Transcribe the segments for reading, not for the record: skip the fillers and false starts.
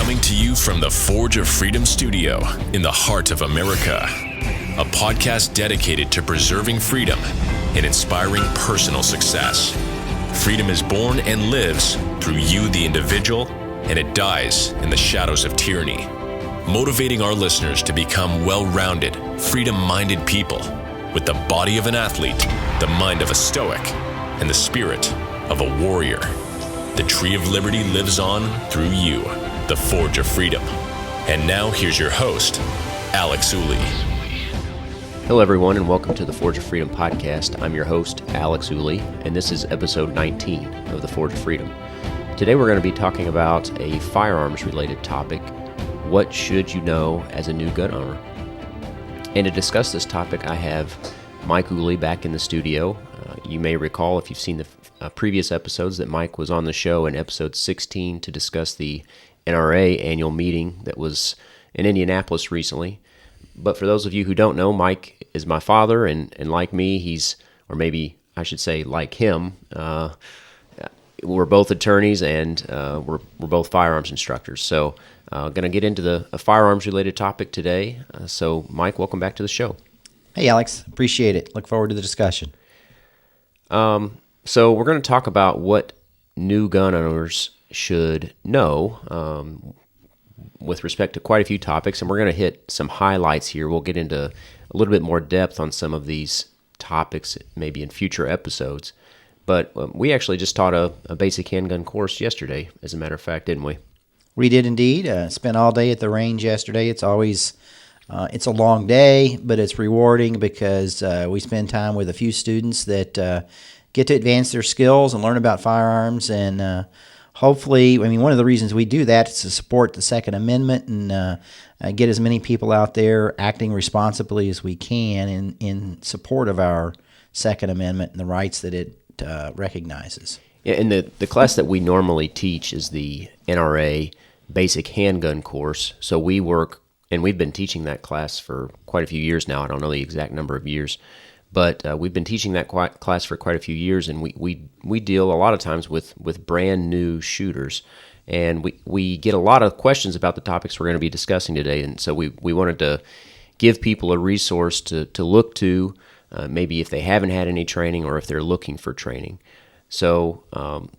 Coming to you from the Forge of Freedom studio in the heart of America. A podcast dedicated to preserving freedom and inspiring personal success. Freedom is born and lives through you, the individual, and it dies in the shadows of tyranny. Motivating our listeners to become well-rounded, freedom-minded people with the body of an athlete, the mind of a stoic, and the spirit of a warrior. The tree of liberty lives on through you, the Forge of Freedom. And now here's your host, Alex Ooley. Hello everyone, and welcome to the Forge of Freedom podcast. I'm your host, Alex Ooley, and this is episode 19 of the Forge of Freedom. Today we're going to be talking about a firearms-related topic. What should you know as a new gun owner? And to discuss this topic, I have Mike Ooley back in the studio. You may recall, if you've seen the previous episodes, that Mike was on the show in episode 16 to discuss the NRA annual meeting that was in Indianapolis recently. But for those of you who don't know, Mike is my father, and like me, or maybe I should say like him, we're both attorneys, and we're both firearms instructors. So going to get into a firearms-related topic today. So Mike, welcome back to the show. Hey, Alex. Appreciate it. Look forward to the discussion. So we're going to talk about what new gun owners should know with respect to quite a few topics, and we're going to hit some highlights here. We'll get into a little bit more depth on some of these topics maybe in future episodes. But we actually just taught a basic handgun course yesterday, as a matter of fact, didn't we? We did indeed. Spent all day at the range yesterday. It's always it's a long day, but it's rewarding because we spend time with a few students that get to advance their skills and learn about firearms. And hopefully, one of the reasons we do that is to support the Second Amendment and get as many people out there acting responsibly as we can in support of our Second Amendment and the rights that it recognizes. Yeah, and the class that we normally teach is the NRA Basic Handgun course. So we work, and we've been teaching that class for quite a few years now. I don't know the exact number of years, but we've been teaching that class for quite a few years, and we deal a lot of times with brand new shooters, and we get a lot of questions about the topics we're going to be discussing today, and so we wanted to give people a resource to look to, maybe if they haven't had any training or if they're looking for training. So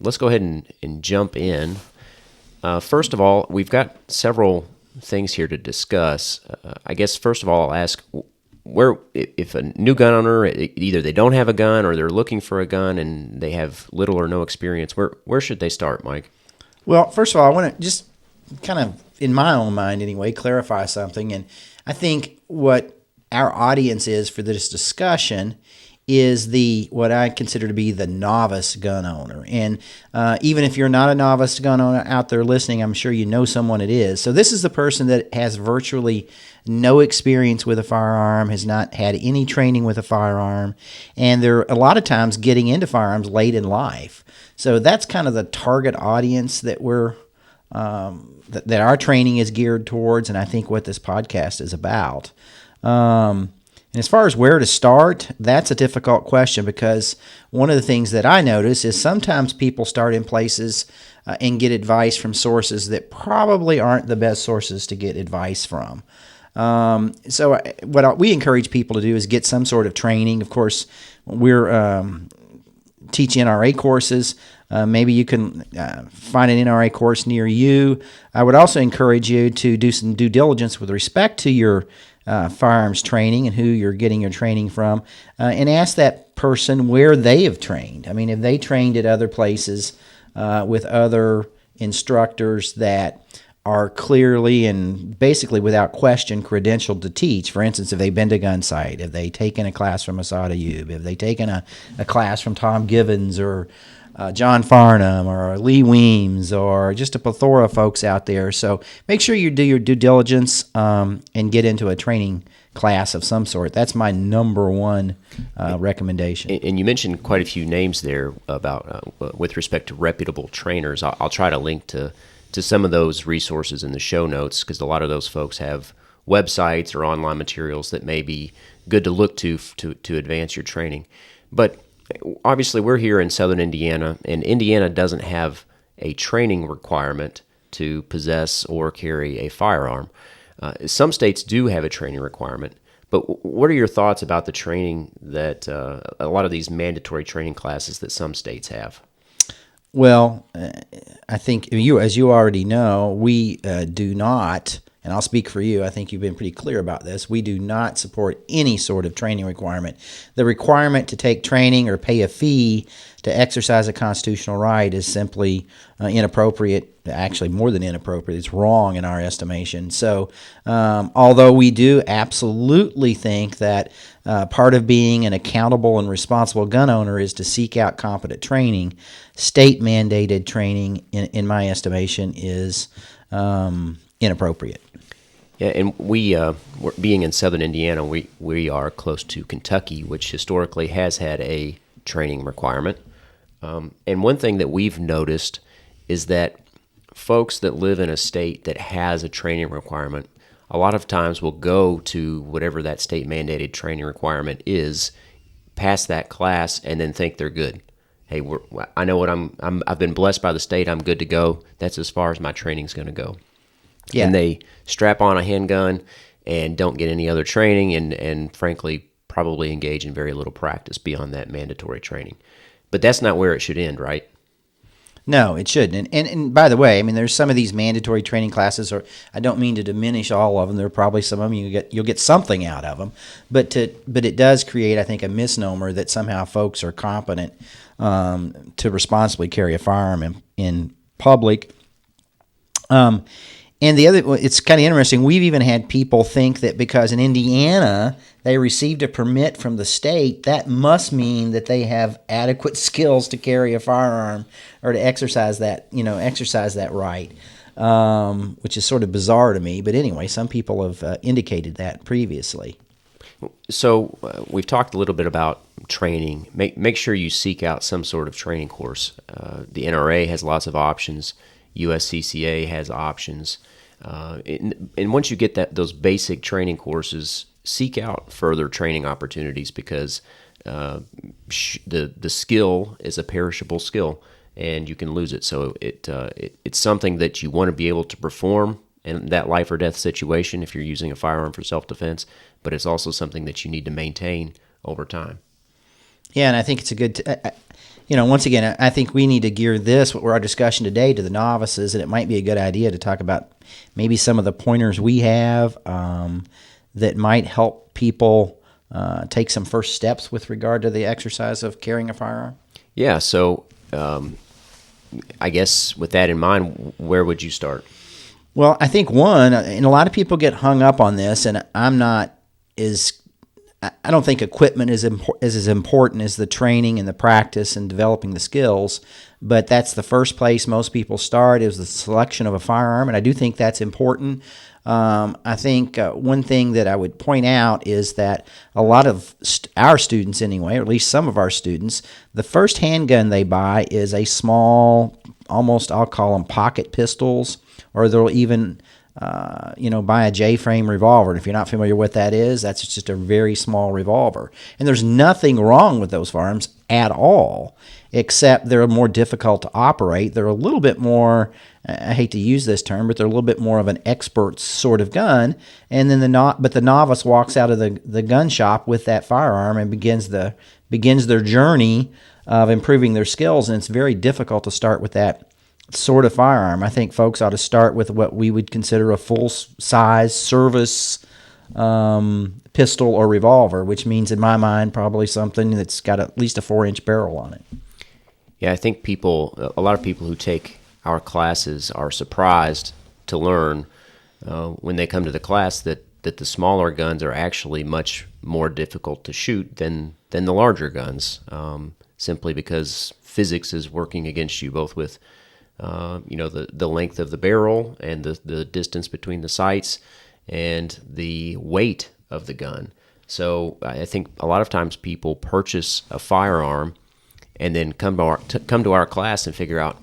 let's go ahead and jump in. First of all, we've got several things here to discuss. I guess first of all, I'll ask, if a new gun owner, either they don't have a gun or they're looking for a gun and they have little or no experience, where should they start, Mike? Well, first of all, I want to just kind of, in my own mind anyway, clarify something. And I think what our audience is for this discussion is what I consider to be the novice gun owner. And even if you're not a novice gun owner out there listening, I'm sure you know someone it is. So this is the person that has virtually no experience with a firearm, has not had any training with a firearm, and they're a lot of times getting into firearms late in life. So that's kind of the target audience that that our training is geared towards, and I think what this podcast is about. And as far as where to start, that's a difficult question because one of the things that I notice is sometimes people start in places and get advice from sources that probably aren't the best sources to get advice from. So what we encourage people to do is get some sort of training. Of course, we're teaching NRA courses. Maybe you can find an NRA course near you. I would also encourage you to do some due diligence with respect to your firearms training and who you're getting your training from, and ask that person where they have trained. Have they trained at other places with other instructors that are clearly and basically without question credentialed to teach? For instance, have they been to Gunsite? Have they taken a class from Massad Ayoob? Have they taken a class from Tom Givens or John Farnam or Lee Weems or just a plethora of folks out there? So make sure you do your due diligence and get into a training class of some sort. That's my number one recommendation. And you mentioned quite a few names there about with respect to reputable trainers. I'll try to link to some of those resources in the show notes because a lot of those folks have websites or online materials that may be good to look to advance your training. But obviously we're here in southern Indiana, and Indiana doesn't have a training requirement to possess or carry a firearm. Some states do have a training requirement, but what are your thoughts about the training that a lot of these mandatory training classes that some states have? Well, I think as you already know, we do not, and I'll speak for you, I think you've been pretty clear about this, we do not support any sort of training requirement. The requirement to take training or pay a fee to exercise a constitutional right is simply inappropriate, actually more than inappropriate. It's wrong in our estimation. So although we do absolutely think that part of being an accountable and responsible gun owner is to seek out competent training, state-mandated training, in my estimation, is inappropriate. Yeah, and we're being in southern Indiana, we are close to Kentucky, which historically has had a training requirement. And one thing that we've noticed is that folks that live in a state that has a training requirement a lot of times will go to whatever that state-mandated training requirement is, pass that class, and then think they're good. Hey, I know what I've been blessed by the state. I'm good to go. That's as far as my training's going to go. Yeah. And they strap on a handgun and don't get any other training and frankly, probably engage in very little practice beyond that mandatory training. But that's not where it should end, right? No, it shouldn't. And by the way, I mean, there's some of these mandatory training classes, or I don't mean to diminish all of them. There are probably some of them you'll get something out of them, but it does create, I think, a misnomer that somehow folks are competent to responsibly carry a firearm in public. And the other, it's kind of interesting. We've even had people think that because in Indiana they received a permit from the state, that must mean that they have adequate skills to carry a firearm or to exercise that right, which is sort of bizarre to me. But anyway, some people have indicated that previously. So we've talked a little bit about training. Make sure you seek out some sort of training course. The NRA has lots of options. USCCA has options. And once you get those basic training courses, seek out further training opportunities because the skill is a perishable skill and you can lose it. So it's something that you want to be able to perform in that life or death situation if you're using a firearm for self-defense, but it's also something that you need to maintain over time. Yeah, and I think it's a good once again, I think we need to gear our discussion today, to the novices, and it might be a good idea to talk about maybe some of the pointers we have that might help people take some first steps with regard to the exercise of carrying a firearm. Yeah, so I guess with that in mind, where would you start? Well, I think and a lot of people get hung up on this, and I don't think equipment is as important as the training and the practice and developing the skills, but that's the first place most people start is the selection of a firearm, and I do think that's important. I think one thing that I would point out is that a lot of our students anyway, or at least some of our students, the first handgun they buy is a small, almost I'll call them pocket pistols, or they'll even buy a J-frame revolver. And if you're not familiar with what that is, that's just a very small revolver. And there's nothing wrong with those firearms at all, except they're more difficult to operate. They're a little bit more, I hate to use this term, but they're a little bit more of an expert sort of gun. And then the novice walks out of the gun shop with that firearm and begins their journey of improving their skills. And it's very difficult to start with that sort of firearm. I think folks ought to start with what we would consider a full-size service pistol or revolver, which means in my mind probably something that's got at least a 4-inch barrel on it. Yeah, I think a lot of people who take our classes are surprised to learn when they come to the class that the smaller guns are actually much more difficult to shoot than the larger guns, simply because physics is working against you, both with the length of the barrel and the distance between the sights and the weight of the gun. So I think a lot of times people purchase a firearm and then come to our class and figure out,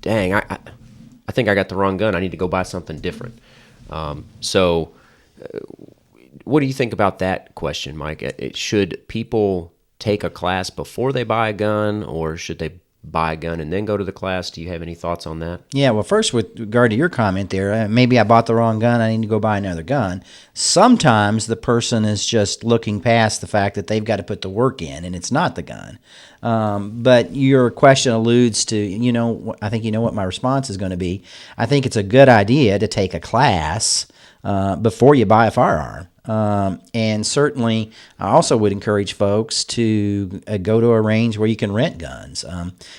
dang, I think I got the wrong gun. I need to go buy something different. So what do you think about that question, Mike? Should people take a class before they buy a gun, or should they buy a gun and then go to the class. Do you have any thoughts on that? Yeah, well, first, with regard to your comment there, maybe I bought the wrong gun. I need to go buy another gun. Sometimes the person is just looking past the fact that they've got to put the work in, and it's not the gun. But your question alludes to, I think you know what my response is going to be. I think it's a good idea to take a class before you buy a firearm. And certainly, I also would encourage folks to go to a range where you can rent guns.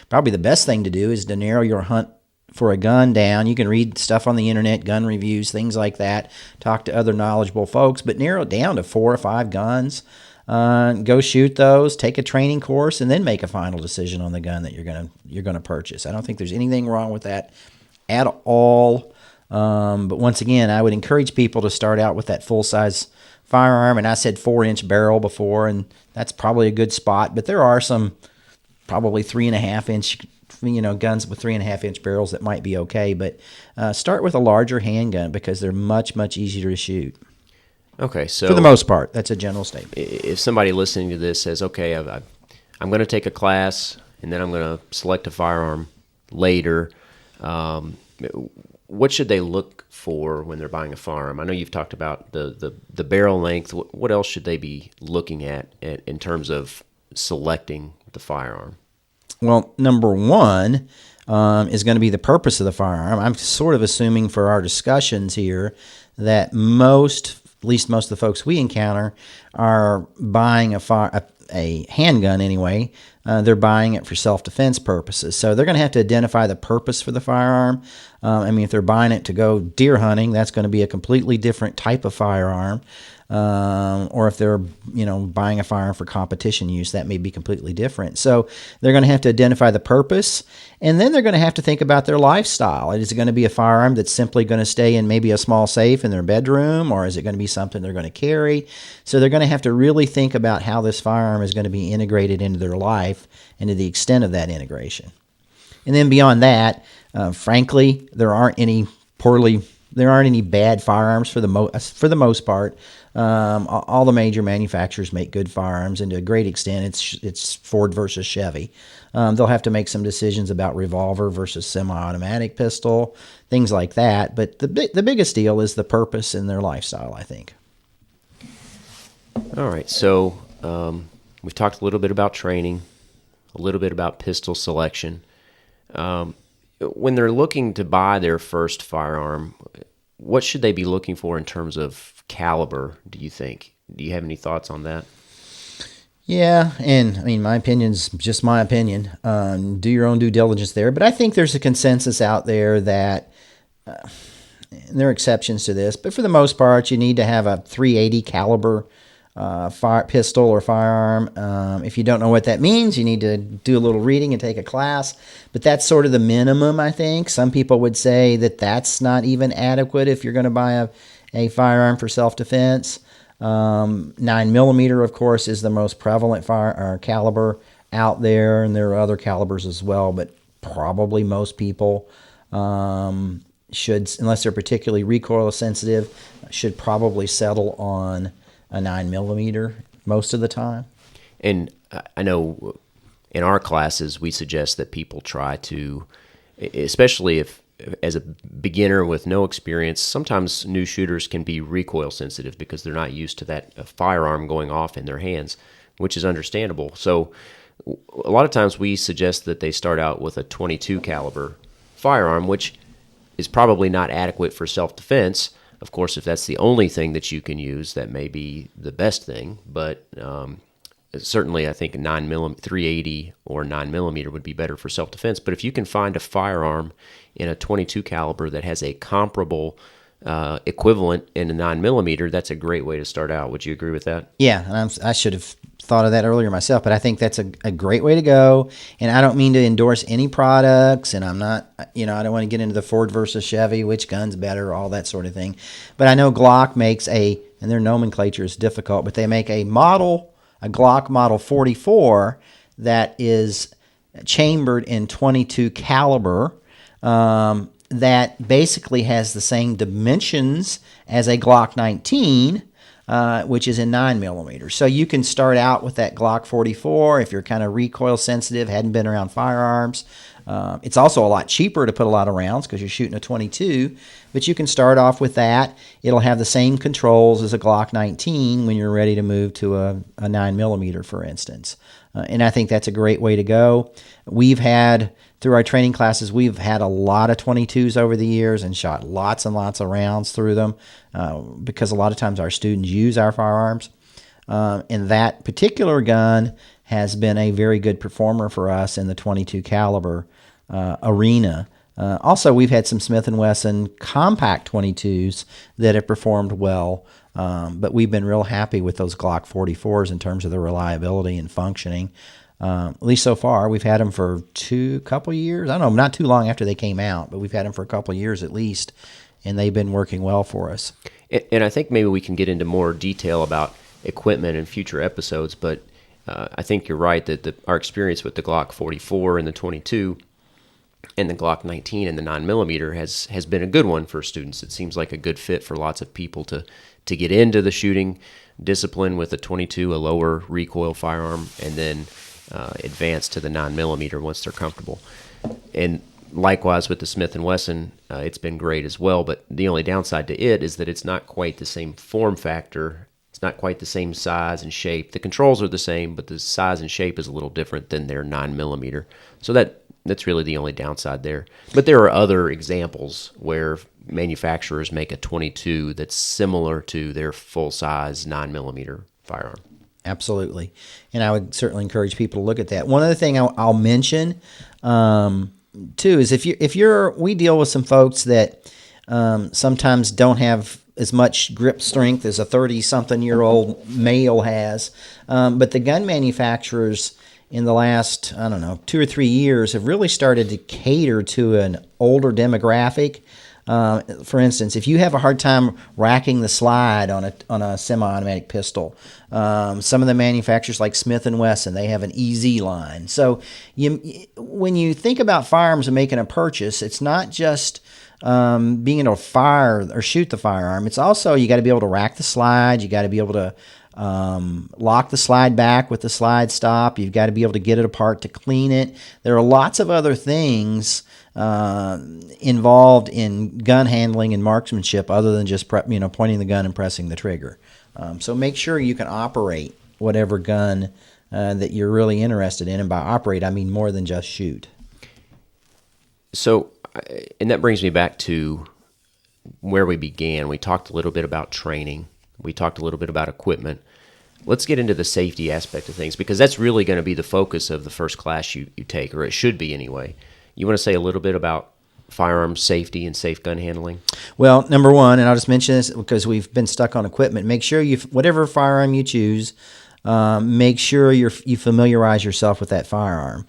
Probably the best thing to do is to narrow your hunt for a gun down. You can read stuff on the internet, gun reviews, things like that, talk to other knowledgeable folks, but narrow it down to 4 or 5 guns. Go shoot those, take a training course, and then make a final decision on the gun that you're gonna purchase. I don't think there's anything wrong with that at all. But once again, I would encourage people to start out with that full-size firearm, and I said 4-inch barrel before, and that's probably a good spot. But there are some probably 3.5-inch, guns with 3.5-inch barrels that might be okay. But start with a larger handgun because they're much, much easier to shoot. Okay, so for the most part, that's a general statement. If somebody listening to this says, "Okay, I'm going to take a class, and then I'm going to select a firearm later," what should they look for when they're buying a firearm? I know you've talked about the barrel length. What else should they be looking at in terms of selecting the firearm? Well, number one is going to be the purpose of the firearm. I'm sort of assuming for our discussions here that at least most of the folks we encounter are buying a handgun anyway. They're buying it for self-defense purposes. So they're going to have to identify the purpose for the firearm. If they're buying it to go deer hunting, that's going to be a completely different type of firearm. Or if they're, buying a firearm for competition use, that may be completely different. So they're going to have to identify the purpose, and then they're going to have to think about their lifestyle. Is it going to be a firearm that's simply going to stay in maybe a small safe in their bedroom, or is it going to be something they're going to carry? So they're going to have to really think about how this firearm is going to be integrated into their life and to the extent of that integration. And then beyond that, frankly, there aren't any bad firearms for the most part. All the major manufacturers make good firearms, and to a great extent, it's Ford versus Chevy. They'll have to make some decisions about revolver versus semi-automatic pistol, things like that. But the biggest deal is the purpose and their lifestyle, I think. All right, so we've talked a little bit about training, a little bit about pistol selection. When they're looking to buy their first firearm, what should they be looking for in terms of caliber, do you think? Do you have any thoughts on that? Yeah, and my opinion's just my opinion. Do your own due diligence there. But I think there's a consensus out there that, and there are exceptions to this, but for the most part, you need to have a .380 caliber pistol or firearm. If you don't know what that means, you need to do a little reading and take a class. But that's sort of the minimum, I think. Some people would say that that's not even adequate if you're going to buy a firearm for self-defense. 9mm, of course, is the most prevalent caliber out there, and there are other calibers as well, but probably most people should, unless they're particularly recoil sensitive, should probably settle on a 9mm most of the time. And I know in our classes we suggest that people try to, especially if as a beginner with no experience, sometimes new shooters can be recoil sensitive because they're not used to that firearm going off in their hands, which is understandable. So a lot of times we suggest that they start out with a .22 caliber firearm, which is probably not adequate for self-defense. Of course, if that's the only thing that you can use, that may be the best thing. But certainly, I think a 380 or 9mm would be better for self-defense. But if you can find a firearm in a .22 caliber that has a comparable equivalent in a 9mm, that's a great way to start out. Would you agree with that? Yeah, and I should have thought of that earlier myself, but I think that's a great way to go. And I don't mean to endorse any products, and I'm not, I don't want to get into the Ford versus Chevy, which gun's better, all that sort of thing. But I know Glock makes and their nomenclature is difficult, but they make a Glock Model 44 that is chambered in .22 caliber, that basically has the same dimensions as a Glock 19, which is in 9mm. So you can start out with that Glock 44 if you're kind of recoil sensitive, hadn't been around firearms. It's also a lot cheaper to put a lot of rounds because you're shooting a 22, but you can start off with that. It'll have the same controls as a Glock 19 when you're ready to move to a 9mm, for instance. And I think that's a great way to go. Through our training classes, we've had a lot of 22s over the years and shot lots and lots of rounds through them because a lot of times our students use our firearms. And that particular gun has been a very good performer for us in the 22 caliber arena. Also, we've had some Smith & Wesson compact 22s that have performed well, but we've been real happy with those Glock 44s in terms of the reliability and functioning. At least so far, we've had them for couple years. I don't know, not too long after they came out, but we've had them for a couple of years at least, and they've been working well for us. And I think maybe we can get into more detail about equipment in future episodes, but I think you're right that our experience with the Glock 44 and the 22 and the Glock 19 and the 9mm has been a good one for students. It seems like a good fit for lots of people to get into the shooting discipline with a 22, a lower recoil firearm, and then advance to the 9mm once they're comfortable. And likewise with the Smith & Wesson, it's been great as well, but the only downside to it is that it's not quite the same form factor. It's not quite the same size and shape. The controls are the same, but the size and shape is a little different than their 9mm. So that's really the only downside there. But there are other examples where manufacturers make a 22 that's similar to their full-size 9mm firearm. Absolutely. And I would certainly encourage people to look at that. One other thing I'll mention, too, is we deal with some folks that sometimes don't have as much grip strength as a 30-something-year-old male has. But the gun manufacturers in the last, 2 or 3 years have really started to cater to an older demographic. For instance, if you have a hard time racking the slide on a semi-automatic pistol, some of the manufacturers like Smith & Wesson, they have an EZ line. So when you think about firearms and making a purchase, it's not just being able to fire or shoot the firearm. It's also you got to be able to rack the slide. You got to be able to lock the slide back with the slide stop. You've got to be able to get it apart to clean it. There are lots of other things involved in gun handling and marksmanship other than just pointing the gun and pressing the trigger. So make sure you can operate whatever gun that you're really interested in, and by operate I mean more than just shoot. So, and that brings me back to where we began. We talked a little bit about training. We talked a little bit about equipment. Let's get into the safety aspect of things, because that's really going to be the focus of the first class you take, or it should be anyway. You want to say a little bit about firearms safety and safe gun handling? Well, number one, and I'll just mention this because we've been stuck on equipment, make sure whatever firearm you choose, make sure you familiarize yourself with that firearm.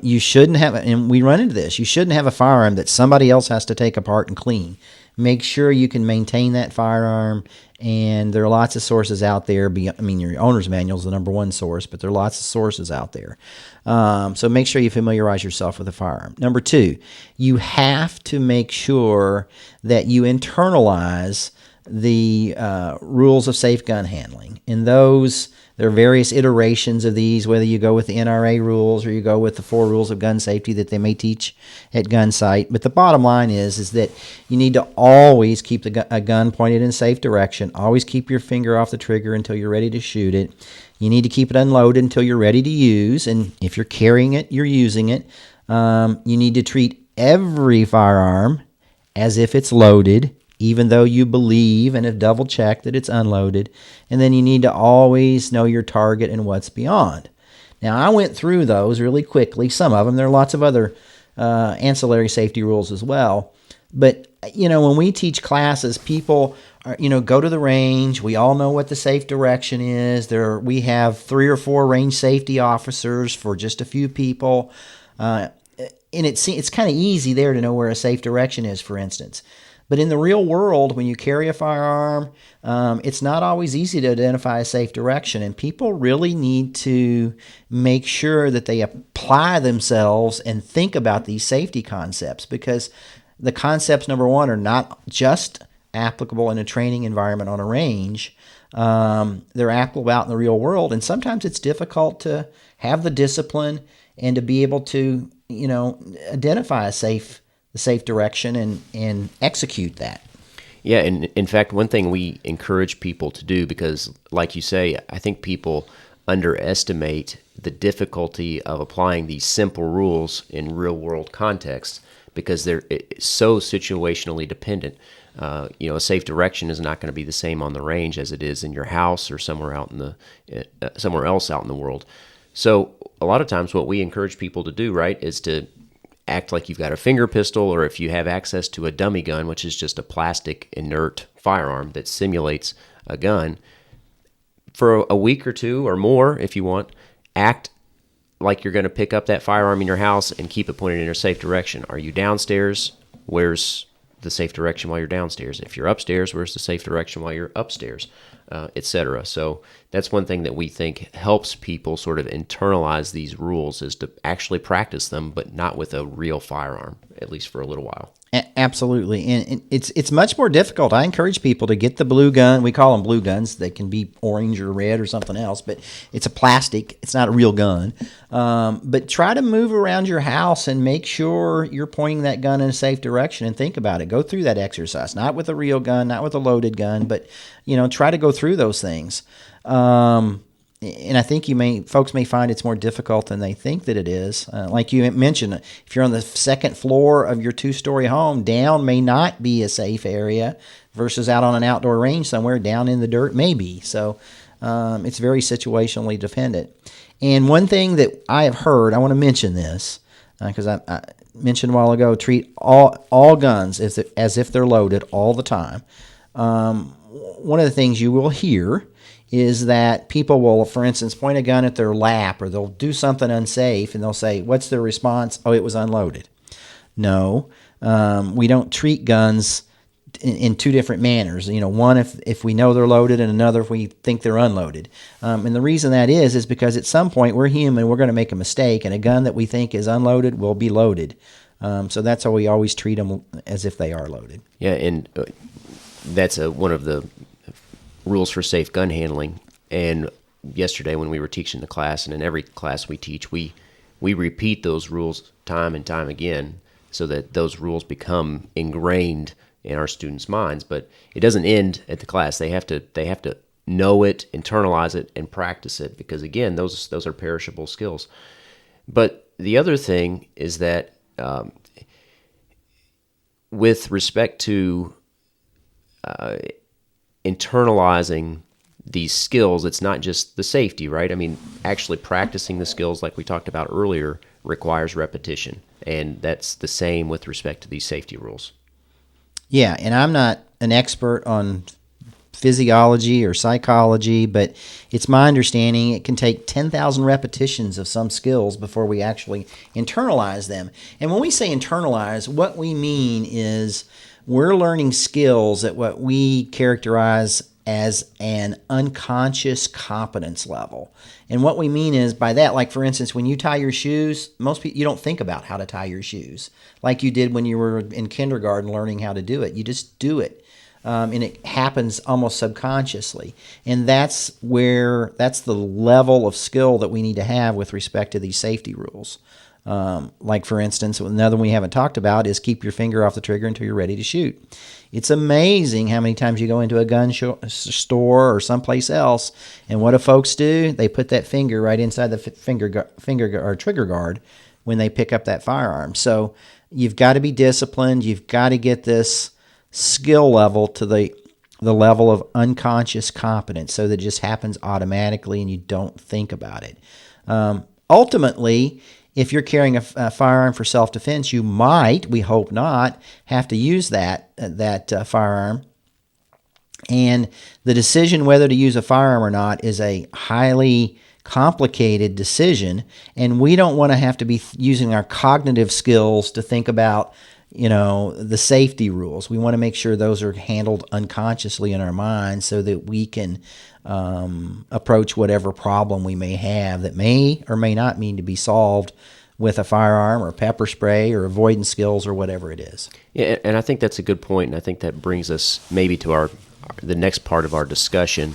You shouldn't have, and we run into this, you shouldn't have a firearm that somebody else has to take apart and clean. Make sure you can maintain that firearm, and there are lots of sources out there. Your owner's manual is the number one source, but there are lots of sources out there. So make sure you familiarize yourself with the firearm. Number two, you have to make sure that you internalize the rules of safe gun handling. And there are various iterations of these, whether you go with the NRA rules or you go with the 4 rules of gun safety that they may teach at Gunsite. But the bottom line is that you need to always keep a gun pointed in a safe direction. Always keep your finger off the trigger until you're ready to shoot it. You need to keep it unloaded until you're ready to use. And if you're carrying it, you're using it. You need to treat every firearm as if it's loaded, even though you believe and have double-checked that it's unloaded. And then you need to always know your target and what's beyond. Now, I went through those really quickly, some of them. There are lots of other ancillary safety rules as well. But, when we teach classes, people go to the range. We all know what the safe direction is. We have 3 or 4 range safety officers for just a few people. And it's kind of easy there to know where a safe direction is, for instance. But in the real world, when you carry a firearm, it's not always easy to identify a safe direction. And people really need to make sure that they apply themselves and think about these safety concepts, because the concepts, number one, are not just applicable in a training environment on a range. They're applicable out in the real world, and sometimes it's difficult to have the discipline and to be able to, identify the safe direction and execute that. Yeah, and in fact, one thing we encourage people to do, because like you say, I think people underestimate the difficulty of applying these simple rules in real-world contexts because they're so situationally dependent. A safe direction is not going to be the same on the range as it is in your house or somewhere else out in the world. So a lot of times what we encourage people to do, right, is to act like you've got a finger pistol, or if you have access to a dummy gun, which is just a plastic inert firearm that simulates a gun, for a week or two or more, if you want, act like you're going to pick up that firearm in your house and keep it pointed in a safe direction. Are you downstairs? Where's the safe direction while you're downstairs? If you're upstairs, where's the safe direction while you're upstairs, etc. So that's one thing that we think helps people sort of internalize these rules, is to actually practice them, but not with a real firearm, at least for a little while. Absolutely, and it's much more difficult. I encourage people to get the blue gun. We call them blue guns. They can be orange or red or something else, but it's a plastic. It's not a real gun. But try to move around your house and make sure you're pointing that gun in a safe direction, and think about it. Go through that exercise, not with a real gun, not with a loaded gun, but try to go through those things. And I think folks may find it's more difficult than they think that it is. Like you mentioned, if you're on the second floor of your 2-story home, down may not be a safe area versus out on an outdoor range somewhere, down in the dirt maybe. So it's very situationally dependent. And one thing that I have heard, I want to mention this, because I mentioned a while ago, treat all guns as if they're loaded all the time. One of the things you will hear is that people will, for instance, point a gun at their lap, or they'll do something unsafe, and they'll say, what's their response? Oh, it was unloaded. No, we don't treat guns in two different manners. One if we know they're loaded, and another if we think they're unloaded. And the reason that is because at some point we're human, we're going to make a mistake, and a gun that we think is unloaded will be loaded. So that's how we always treat them, as if they are loaded. Yeah, and that's one of the rules for safe gun handling. And yesterday when we were teaching the class, and in every class we teach, we repeat those rules time and time again so that those rules become ingrained in our students' minds. But it doesn't end at the class. They have to know it, internalize it, and practice it, because again, those are perishable skills. But the other thing is that with respect to internalizing these skills, it's not just the safety, right? I mean, actually practicing the skills, like we talked about earlier, requires repetition. And that's the same with respect to these safety rules. Yeah, and I'm not an expert on physiology or psychology, but it's my understanding it can take 10,000 repetitions of some skills before we actually internalize them. And when we say internalize, what we mean is we're learning skills at what we characterize as an unconscious competence level. And what we mean is by that, like for instance, when you tie your shoes, most people, you don't think about how to tie your shoes like you did when you were in kindergarten learning how to do it. You just do it. And it happens almost subconsciously. And that's the level of skill that we need to have with respect to these safety rules. Like for instance, another one we haven't talked about is keep your finger off the trigger until you're ready to shoot. It's amazing how many times you go into a gun store or someplace else, and what do folks do? They put that finger right inside the finger or trigger guard when they pick up that firearm. So you've got to be disciplined. You've got to get this skill level to the level of unconscious competence, so that it just happens automatically and you don't think about it. Ultimately, if you're carrying a firearm for self-defense, you might, we hope not, have to use that firearm. And the decision whether to use a firearm or not is a highly complicated decision, and we don't want to have to be using our cognitive skills to think about the safety rules. We want to make sure those are handled unconsciously in our minds so that we can approach whatever problem we may have that may or may not mean to be solved with a firearm or pepper spray or avoidance skills or whatever it is. Yeah, and I think that's a good point, and I think that brings us maybe to the next part of our discussion.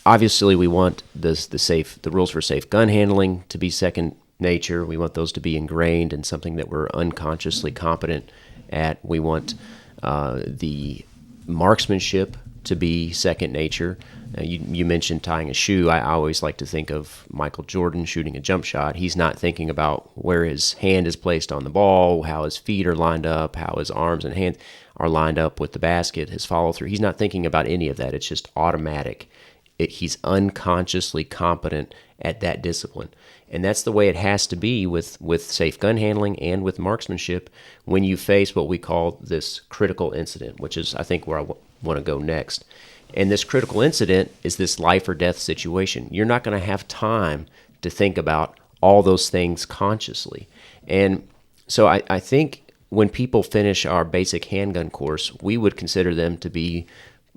Obviously, we want the rules for safe gun handling to be second nature. We want those to be ingrained in something that we're unconsciously competent at. We want the marksmanship to be second nature. You mentioned tying a shoe. I always like to think of Michael Jordan shooting a jump shot. He's not thinking about where his hand is placed on the ball, how his feet are lined up, how his arms and hands are lined up with the basket, his follow-through. He's not thinking about any of that. It's just automatic. He's unconsciously competent at that discipline. And that's the way it has to be with safe gun handling and with marksmanship when you face what we call this critical incident, which is, I think, where I want to go next. And this critical incident is this life or death situation. You're not going to have time to think about all those things consciously. And so I think when people finish our basic handgun course, we would consider them to be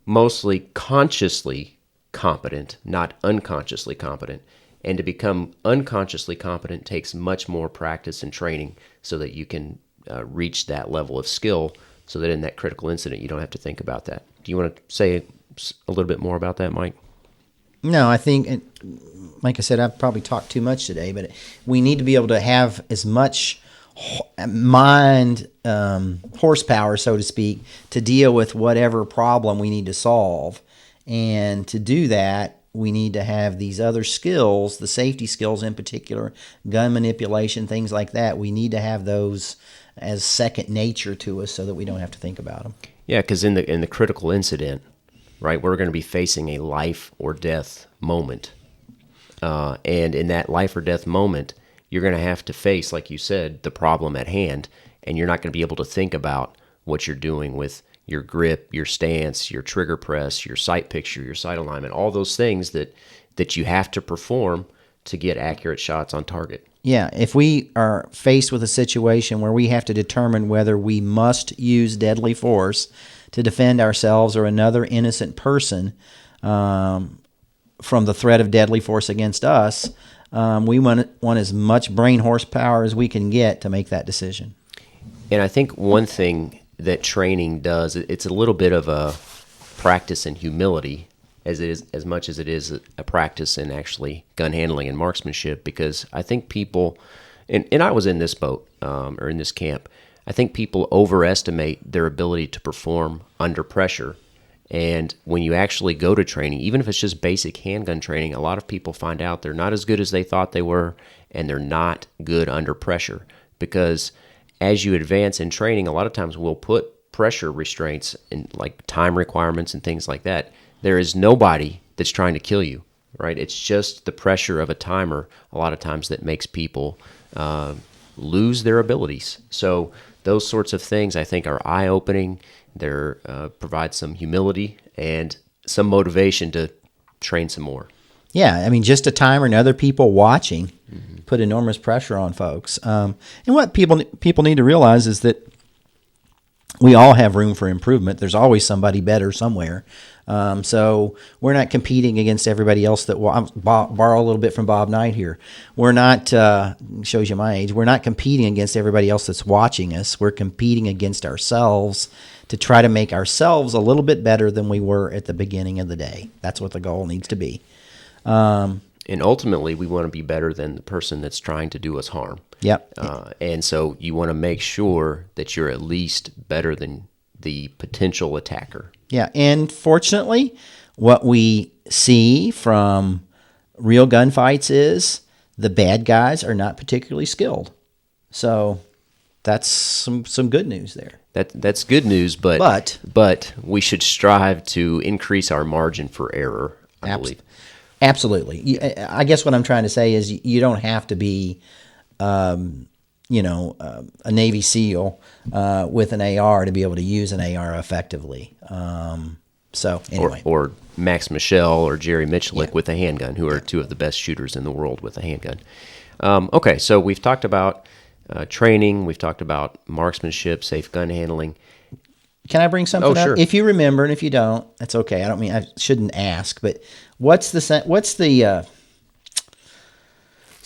mostly consciously competent, not unconsciously competent. And to become unconsciously competent takes much more practice and training so that you can reach that level of skill so that in that critical incident you don't have to think about that. Do you want to say a little bit more about that, Mike? No, I think, like I said, I've probably talked too much today, but we need to be able to have as much mind horsepower, so to speak, to deal with whatever problem we need to solve. And to do that, we need to have these other skills, the safety skills in particular, gun manipulation, things like that. We need to have those as second nature to us so that we don't have to think about them. Yeah, because in the critical incident, right, we're going to be facing a life or death moment. And in that life or death moment, you're going to have to face, like you said, the problem at hand, and you're not going to be able to think about what you're doing with your grip, your stance, your trigger press, your sight picture, your sight alignment, all those things that you have to perform to get accurate shots on target. Yeah, if we are faced with a situation where we have to determine whether we must use deadly force to defend ourselves or another innocent person from the threat of deadly force against us, we want as much brain horsepower as we can get to make that decision. And I think one thing that training does, it's a little bit of a practice in humility as much as it is a practice in actually gun handling and marksmanship, because I think people, and I was in this boat or in this camp, I think people overestimate their ability to perform under pressure. And when you actually go to training, even if it's just basic handgun training, a lot of people find out they're not as good as they thought they were, and they're not good under pressure, because as you advance in training, a lot of times we'll put pressure restraints and like time requirements and things like that. There is nobody that's trying to kill you, right? It's just the pressure of a timer a lot of times that makes people lose their abilities. So those sorts of things I think are eye-opening. They provide some humility and some motivation to train some more. Yeah, I mean, just a timer and other people watching put enormous pressure on folks. And what people need to realize is that we all have room for improvement. There's always somebody better somewhere. So we're not competing against everybody else. I'll borrow a little bit from Bob Knight here. We're not, shows you my age, we're not competing against everybody else that's watching us. We're competing against ourselves to try to make ourselves a little bit better than we were at the beginning of the day. That's what the goal needs to be. And ultimately, we want to be better than the person that's trying to do us harm. Yep. And so you want to make sure that you're at least better than the potential attacker. Yeah, and fortunately, what we see from real gunfights is the bad guys are not particularly skilled. So that's some good news there. That's good news, but we should strive to increase our margin for error, I believe. Absolutely. I guess what I'm trying to say is you don't have to be, a Navy SEAL with an AR to be able to use an AR effectively. So anyway, or Max Michel or Jerry Michalik with a handgun, who are two of the best shooters in the world with a handgun. Okay, so we've talked about training, we've talked about marksmanship, safe gun handling. Can I bring something up? Sure. If you remember, and if you don't, that's okay. I shouldn't ask, but what's the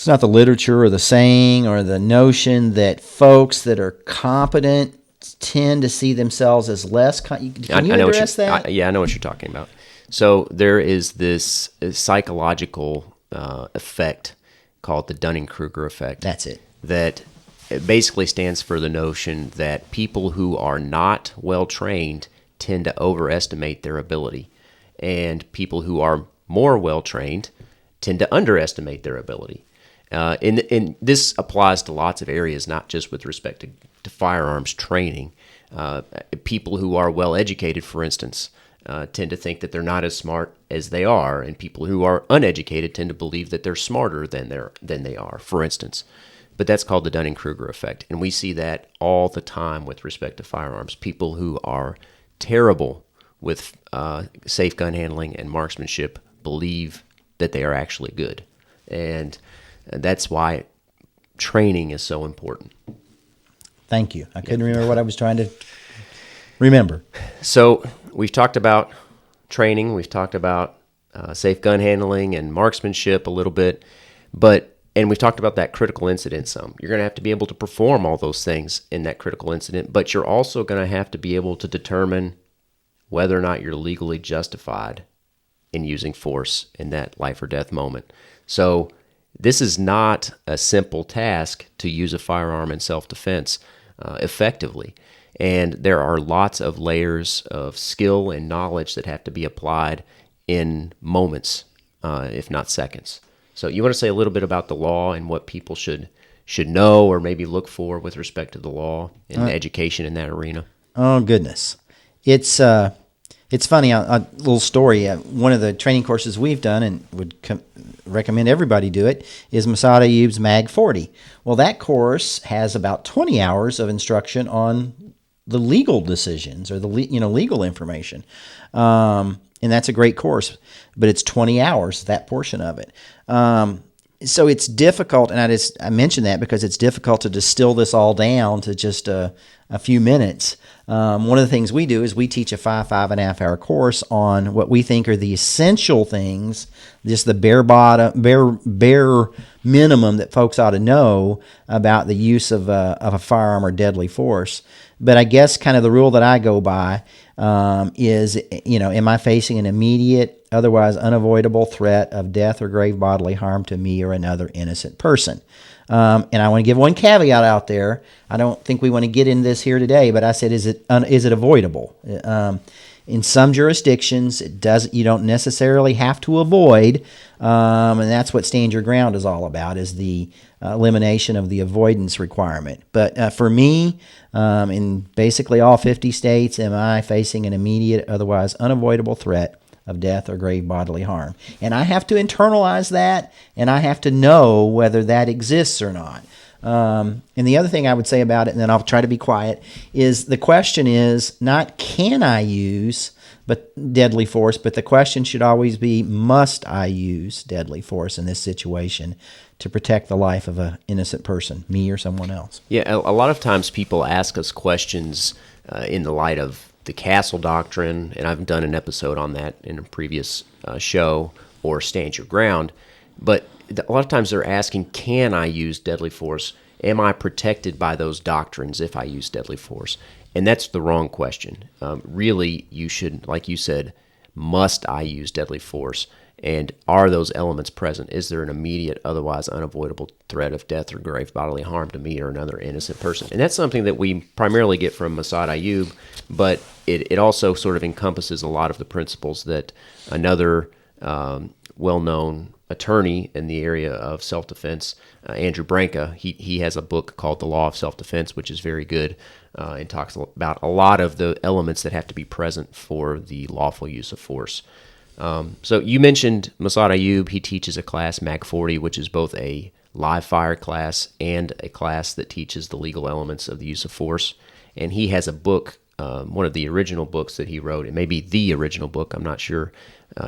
it's not the literature or the saying or the notion that folks that are competent tend to see themselves as less. Can you address that? I know what you're talking about. So there is this psychological effect called the Dunning-Kruger effect. That's it. That it basically stands for the notion that people who are not well trained tend to overestimate their ability, and people who are more well trained tend to underestimate their ability. And this applies to lots of areas, not just with respect to firearms training. People who are well educated, for instance, tend to think that they're not as smart as they are, and people who are uneducated tend to believe that they're smarter than they are, for instance. But that's called the Dunning-Kruger effect, and we see that all the time with respect to firearms. People who are terrible with safe gun handling and marksmanship believe that they are actually good, and that's why training is so important. Thank you. I couldn't remember what I was trying to remember. So we've talked about training, we've talked about safe gun handling and marksmanship a little bit, and we've talked about that critical incident some. You're going to have to be able to perform all those things in that critical incident, but you're also going to have to be able to determine whether or not you're legally justified in using force in that life or death moment. So this is not a simple task to use a firearm in self-defense effectively. And there are lots of layers of skill and knowledge that have to be applied in moments, if not seconds. So you want to say a little bit about the law and what people should know or maybe look for with respect to the law and education in that arena? Oh, goodness. It's funny, a little story. One of the training courses we've done and would recommend everybody do it is Massad Ayyoob's Mag 40. Well, that course has about 20 hours of instruction on the legal decisions or the legal information. And that's a great course, but it's 20 hours, that portion of it. So it's difficult, and I mention that because it's difficult to distill this all down to just a few minutes. One of the things we do is we teach a 5.5 hour course on what we think are the essential things, just the bare minimum that folks ought to know about the use of a firearm or deadly force. But I guess kind of the rule that I go by is, am I facing an immediate, otherwise unavoidable threat of death or grave bodily harm to me or another innocent person? And I want to give one caveat out there. I don't think we want to get into this here today, but I said, is it avoidable? In some jurisdictions, you don't necessarily have to avoid, and that's what Stand Your Ground is all about, is the elimination of the avoidance requirement. But for me, in basically all 50 states, am I facing an immediate, otherwise unavoidable threat of death or grave bodily harm? And I have to internalize that, and I have to know whether that exists or not. And the other thing I would say about it, and then I'll try to be quiet, is the question is not can I use deadly force, but the question should always be, must I use deadly force in this situation to protect the life of an innocent person, me or someone else? Yeah, a lot of times people ask us questions in the light of the Castle Doctrine, and I've done an episode on that in a previous show, or Stand Your Ground. But a lot of times they're asking, can I use deadly force? Am I protected by those doctrines if I use deadly force? And that's the wrong question. Really, you should, like you said, must I use deadly force? And are those elements present? Is there an immediate, otherwise unavoidable threat of death or grave bodily harm to me or another innocent person? And that's something that we primarily get from Massad Ayoob, but it also sort of encompasses a lot of the principles that another well-known attorney in the area of self-defense, Andrew Branca, he has a book called The Law of Self-Defense, which is very good, and talks about a lot of the elements that have to be present for the lawful use of force. So you mentioned Massad Ayoob. He teaches a class, Mag 40, which is both a live fire class and a class that teaches the legal elements of the use of force. And he has a book, one of the original books that he wrote. It may be the original book, I'm not sure,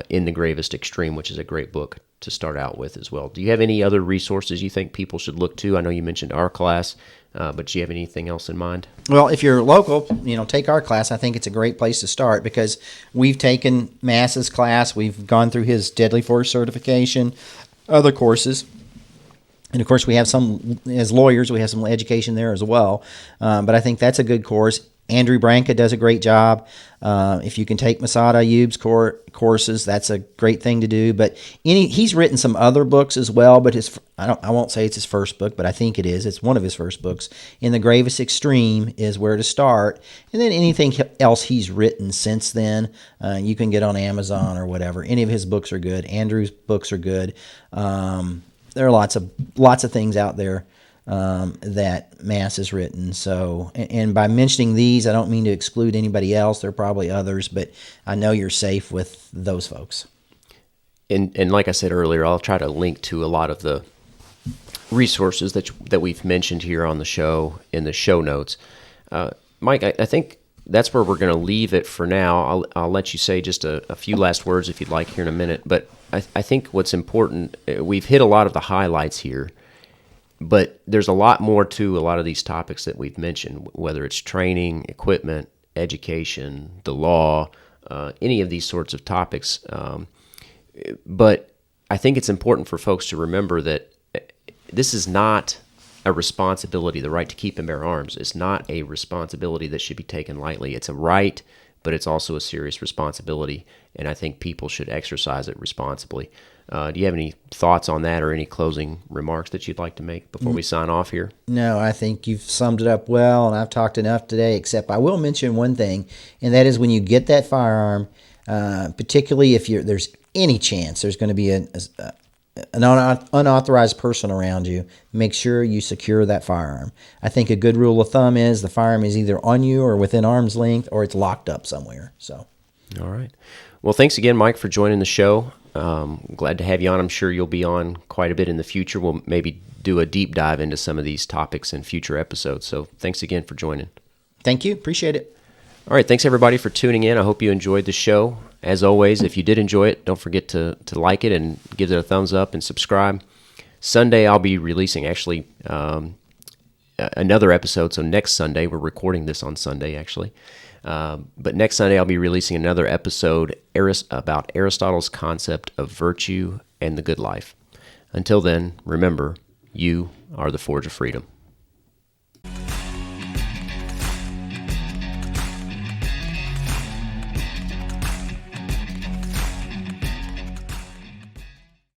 In the Gravest Extreme, which is a great book to start out with as well. Do you have any other resources you think people should look to? I know you mentioned our class, but do you have anything else in mind? Well, if you're local, take our class. I think it's a great place to start because we've taken Massad's class. We've gone through his deadly force certification, other courses. And of course, we have some, as lawyers, we have some education there as well. But I think that's a good course. Andrew Branca does a great job. If you can take Massad Ayyoob's courses, that's a great thing to do. But he's written some other books as well. But I won't say it's his first book, but I think it is. It's one of his first books. In the Gravest Extreme is where to start. And then anything else he's written since then, you can get on Amazon or whatever. Any of his books are good. Andrew's books are good. There are lots of things out there that Mass has written. So, and by mentioning these, I don't mean to exclude anybody else. There are probably others, but I know you're safe with those folks. And like I said earlier, I'll try to link to a lot of the resources that we've mentioned here on the show in the show notes. Mike, I think that's where we're going to leave it for now. I'll let you say just a few last words if you'd like here in a minute. But I think what's important, we've hit a lot of the highlights here, but there's a lot more to a lot of these topics that we've mentioned, whether it's training, equipment, education, the law, any of these sorts of topics. But I think it's important for folks to remember that this is not a responsibility. The right to keep and bear arms is not a responsibility that should be taken lightly. It's a right, but it's also a serious responsibility, and I think people should exercise it responsibly. Do you have any thoughts on that or any closing remarks that you'd like to make before we sign off here? No, I think you've summed it up well, and I've talked enough today, except I will mention one thing, and that is when you get that firearm, particularly if there's any chance there's going to be an unauthorized person around you, make sure you secure that firearm. I think a good rule of thumb is the firearm is either on you or within arm's length, or it's locked up somewhere. So, all right. Well, thanks again, Mike, for joining the show. Glad to have you on. I'm sure you'll be on quite a bit in the future. We'll maybe do a deep dive into some of these topics in future episodes. So thanks again for joining. Thank you. Appreciate it. All right. Thanks, everybody, for tuning in. I hope you enjoyed the show. As always, if you did enjoy it, don't forget to like it and give it a thumbs up and subscribe. Sunday, I'll be releasing actually another episode. So next Sunday, we're recording this on Sunday, actually. But next Sunday, I'll be releasing another episode about Aristotle's concept of virtue and the good life. Until then, remember, you are the forge of freedom.